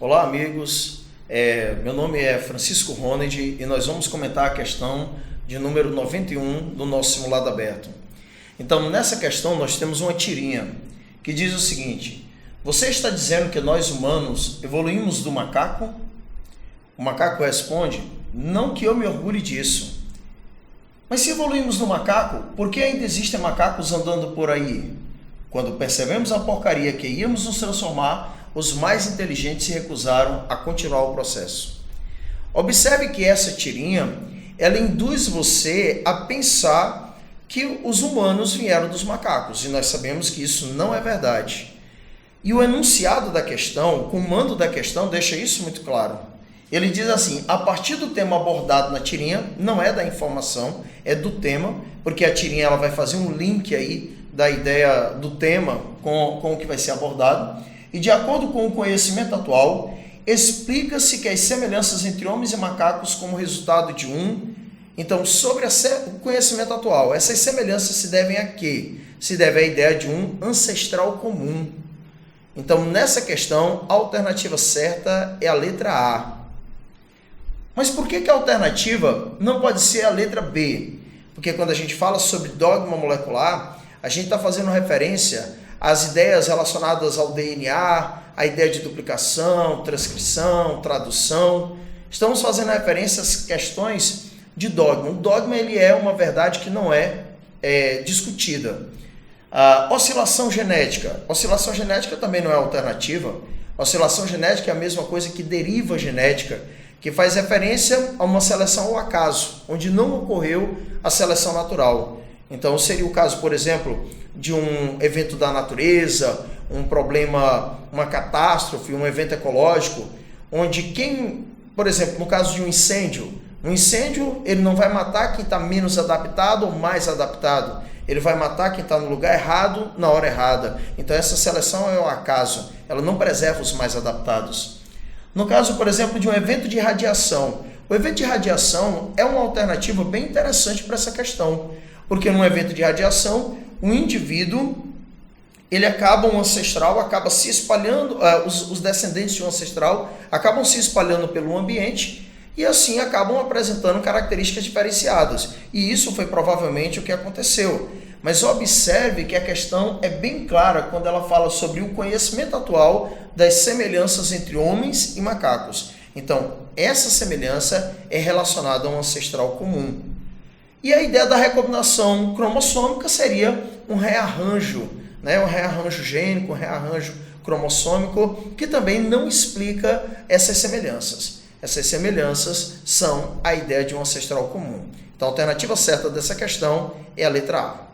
Olá, amigos. Meu nome é Francisco Roned e nós vamos comentar a questão de número 91 do nosso simulado aberto. Então, nessa questão, nós temos uma tirinha que diz o seguinte: você está dizendo que nós humanos evoluímos do macaco? O macaco responde: não que eu me orgulhe disso. Mas se evoluímos do macaco, por que ainda existem macacos andando por aí? Quando percebemos a porcaria que íamos nos transformar, os mais inteligentes se recusaram a continuar o processo. Observe que essa tirinha, ela induz você a pensar que os humanos vieram dos macacos, e nós sabemos que isso não é verdade. E o enunciado da questão, o comando da questão, deixa isso muito claro. Ele diz assim: a partir do tema abordado na tirinha, não é da informação, é do tema, porque a tirinha ela vai fazer um link aí da ideia do tema com o que vai ser abordado. E de acordo com o conhecimento atual, explica-se que as semelhanças entre homens e macacos como resultado de Então, sobre o conhecimento atual, essas semelhanças se devem a quê? Se deve à ideia de um ancestral comum. Então, nessa questão, a alternativa certa é a letra A. Mas por que a alternativa não pode ser a letra B? Porque quando a gente fala sobre dogma molecular, a gente está fazendo referência às ideias relacionadas ao DNA, a ideia de duplicação, transcrição, tradução. Estamos fazendo referência às questões de dogma. O dogma ele é uma verdade que não é discutida. Oscilação genética. Oscilação genética também não é alternativa. Oscilação genética é a mesma coisa que deriva genética, que faz referência a uma seleção ao acaso, onde não ocorreu a seleção natural. Então, seria o caso, por exemplo, de um evento da natureza, um problema, uma catástrofe, um evento ecológico, onde por exemplo, no caso de um incêndio ele não vai matar quem está menos adaptado ou mais adaptado, ele vai matar quem está no lugar errado na hora errada. Então, essa seleção é o acaso, ela não preserva os mais adaptados. No caso, por exemplo, de um evento de radiação, o evento de radiação é uma alternativa bem interessante para essa questão, porque num evento de radiação, um indivíduo, um ancestral acaba se espalhando, os descendentes de um ancestral acabam se espalhando pelo ambiente e assim acabam apresentando características diferenciadas. E isso foi provavelmente o que aconteceu. Mas observe que a questão é bem clara quando ela fala sobre o conhecimento atual das semelhanças entre homens e macacos. Então, essa semelhança é relacionada a um ancestral comum. E a ideia da recombinação cromossômica seria um rearranjo, um rearranjo gênico, um rearranjo cromossômico, que também não explica essas semelhanças. Essas semelhanças são a ideia de um ancestral comum. Então, a alternativa certa dessa questão é a letra A.